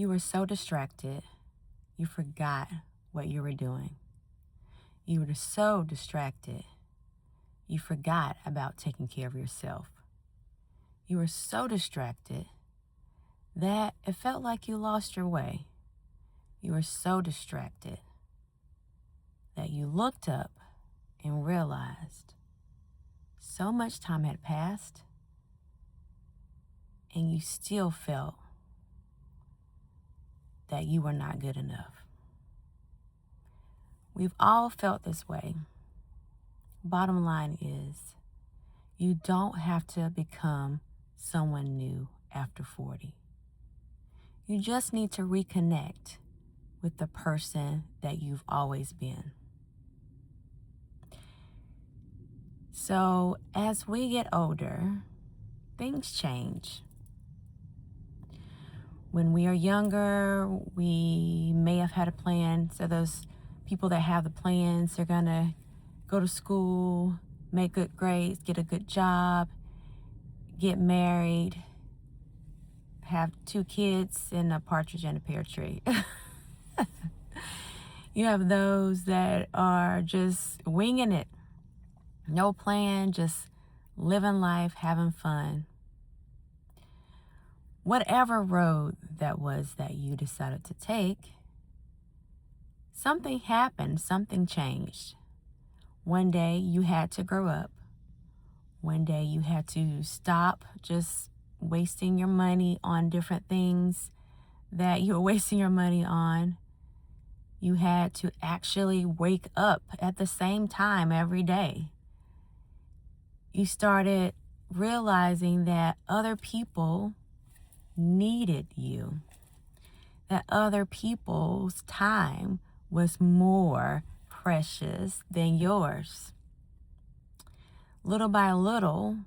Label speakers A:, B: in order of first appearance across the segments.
A: You were so distracted, you forgot what you were doing. You were so distracted, you forgot about taking care of yourself. You were so distracted that it felt like you lost your way. You were so distracted that you looked up and realized so much time had passed and you still felt that you were not good enough. We've all felt this way. Bottom line is, you don't have to become someone new after 40. You just need to reconnect with the person that you've always been. So as we get older, things change. When we are younger, we may have had a plan. So those people that have the plans, they're going to go to school, make good grades, get a good job, get married, have 2 kids, and a partridge in a pear tree. You have those that are just winging it. No plan, just living life, having fun. Whatever road that was that you decided to take, something happened, something changed. One day you had to grow up. One day you had to stop just wasting your money on different things that you were wasting your money on. You had to actually wake up at the same time every day. You started realizing that other people needed you, that other people's time was more precious than yours. Little by little,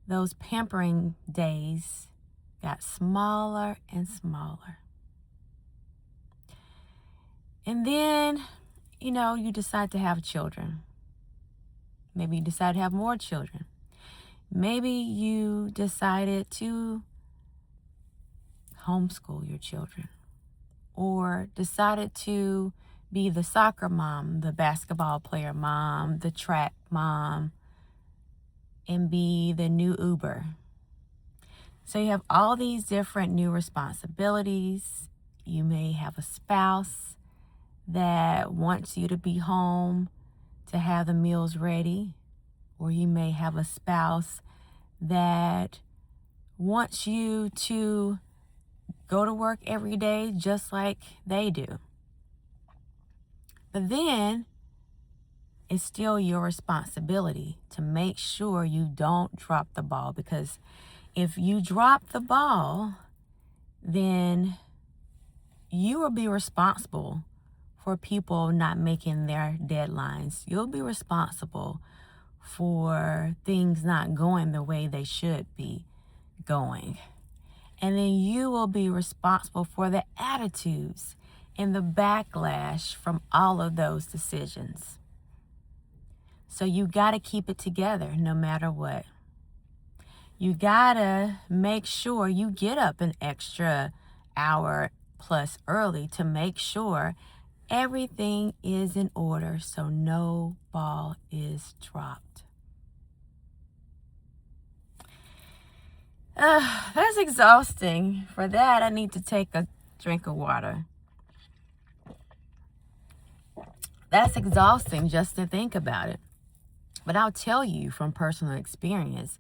A: those pampering days got smaller and smaller. And then, you decide to have children. Maybe you decide to have more children. Maybe you decided to homeschool your children, or decided to be the soccer mom, the basketball player mom, the track mom, and be the new Uber. So you have all these different new responsibilities. You may have a spouse that wants you to be home to have the meals ready, or you may have a spouse that wants you to go to work every day just like they do. But then it's still your responsibility to make sure you don't drop the ball, because if you drop the ball, then you will be responsible for people not making their deadlines. You'll be responsible for things not going the way they should be going. And then you will be responsible for the attitudes and the backlash from all of those decisions. So you got to keep it together no matter what. You got to make sure you get up an extra hour plus early to make sure everything is in order so no ball is dropped. That's exhausting. For that, I need to take a drink of water. That's exhausting just to think about it. But I'll tell you from personal experience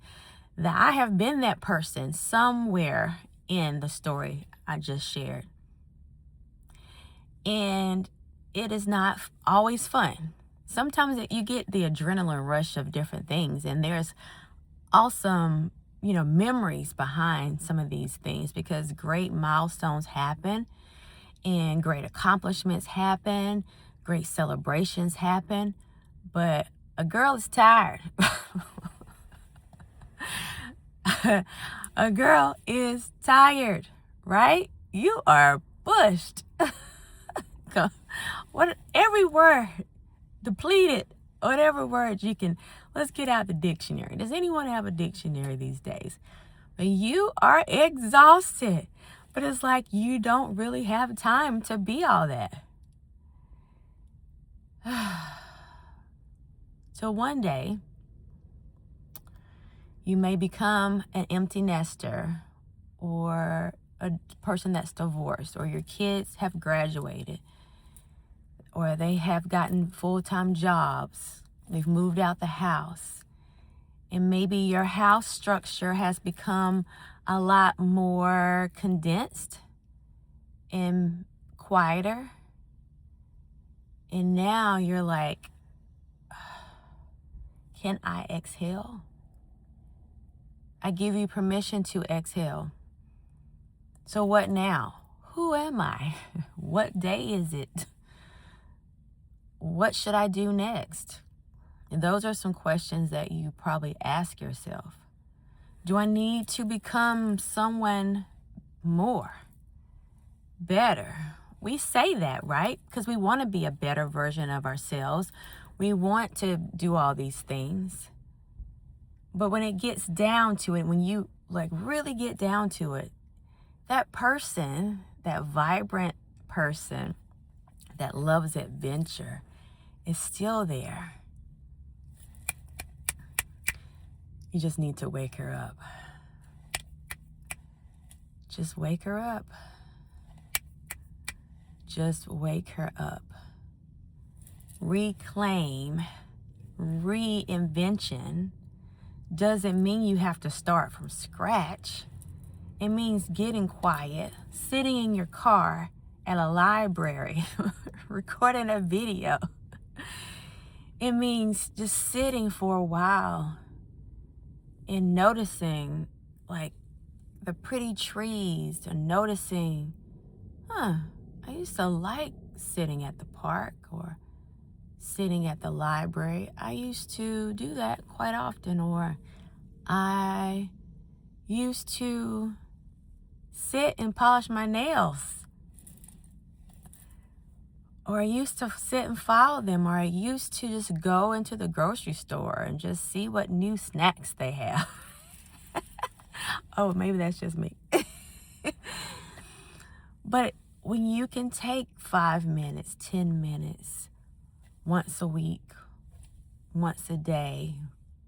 A: that I have been that person somewhere in the story I just shared. And it is not always fun. Sometimes you get the adrenaline rush of different things, and there's awesome memories behind some of these things, because great milestones happen and great accomplishments happen, great celebrations happen, but a girl is tired. A girl is tired, right? You are bushed. Every word, depleted, whatever word you can. Let's get out the dictionary. Does anyone have a dictionary these days? But you are exhausted. But it's like you don't really have time to be all that. So one day, you may become an empty nester, or a person that's divorced, or your kids have graduated, or they have gotten full-time jobs. They've moved out the house. And maybe your house structure has become a lot more condensed and quieter. And now you're like, can I exhale? I give you permission to exhale. So what now? Who am I? What day is it? What should I do next? And those are some questions that you probably ask yourself. Do I need to become someone more, better? We say that, right? Because we want to be a better version of ourselves. We want to do all these things. But when it gets down to it, when you really get down to it, that person, that vibrant person that loves adventure is still there. You just need to wake her up. Just wake her up. Just wake her up. Reclaim, reinvention doesn't mean you have to start from scratch. It means getting quiet, sitting in your car at a library, recording a video. It means just sitting for a while and noticing the pretty trees, and noticing, I used to like sitting at the park or sitting at the library. I used to do that quite often. Or I used to sit and polish my nails. Or I used to sit and file them. Or I used to just go into the grocery store and just see what new snacks they have. Oh, maybe that's just me. But when you can take 5 minutes, 10 minutes, once a week, once a day,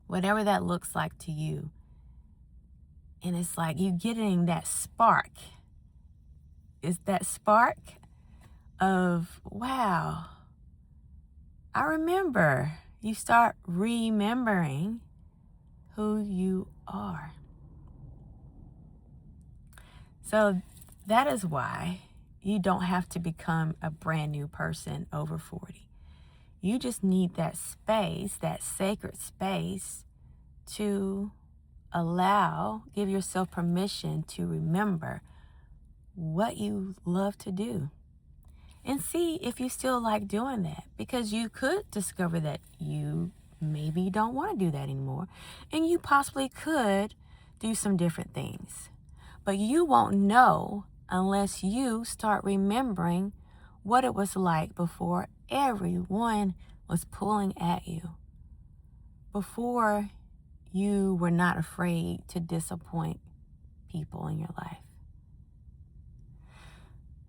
A: whatever that looks like to you, and it's like you getting that spark. It's that spark of, wow, I remember. You start remembering who you are. So that is why you don't have to become a brand new person over 40. You just need that space, that sacred space, to give yourself permission to remember what you love to do. And see if you still like doing that, because you could discover that you maybe don't want to do that anymore. And you possibly could do some different things. But you won't know unless you start remembering what it was like before everyone was pulling at you. Before you were not afraid to disappoint people in your life.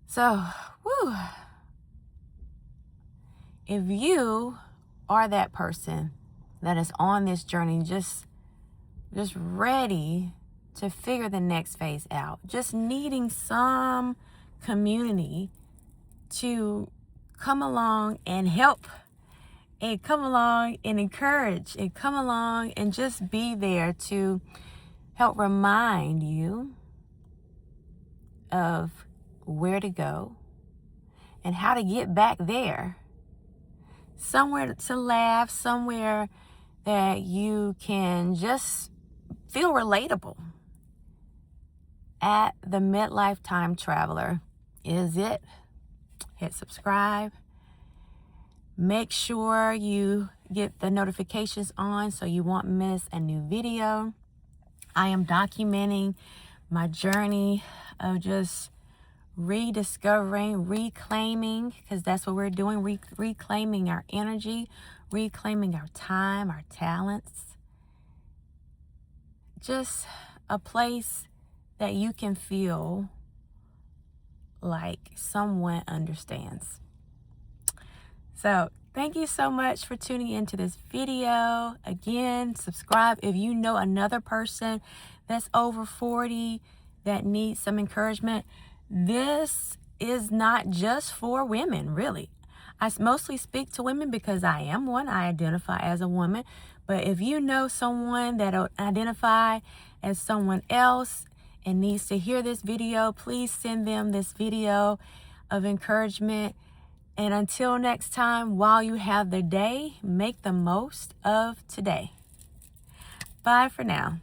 A: So, if you are that person that is on this journey, just ready to figure the next phase out, just needing some community to come along and help, and come along and encourage, and come along and just be there to help remind you of where to go and how to get back there. Somewhere to laugh, somewhere that you can just feel relatable. At the Midlife Time Traveler is it. Hit subscribe. Make sure you get the notifications on so you won't miss a new video. I am documenting my journey of just rediscovering, reclaiming, because that's what we're doing, reclaiming our energy, reclaiming our time, our talents. Just a place that you can feel like someone understands. So thank you so much for tuning into this video. Again, subscribe if you know another person that's over 40 that needs some encouragement. This is not just for women, really. I mostly speak to women because I am one. I identify as a woman. But if you know someone that identify as someone else and needs to hear this video, please send them this video of encouragement. And until next time, while you have the day, make the most of today. Bye for now.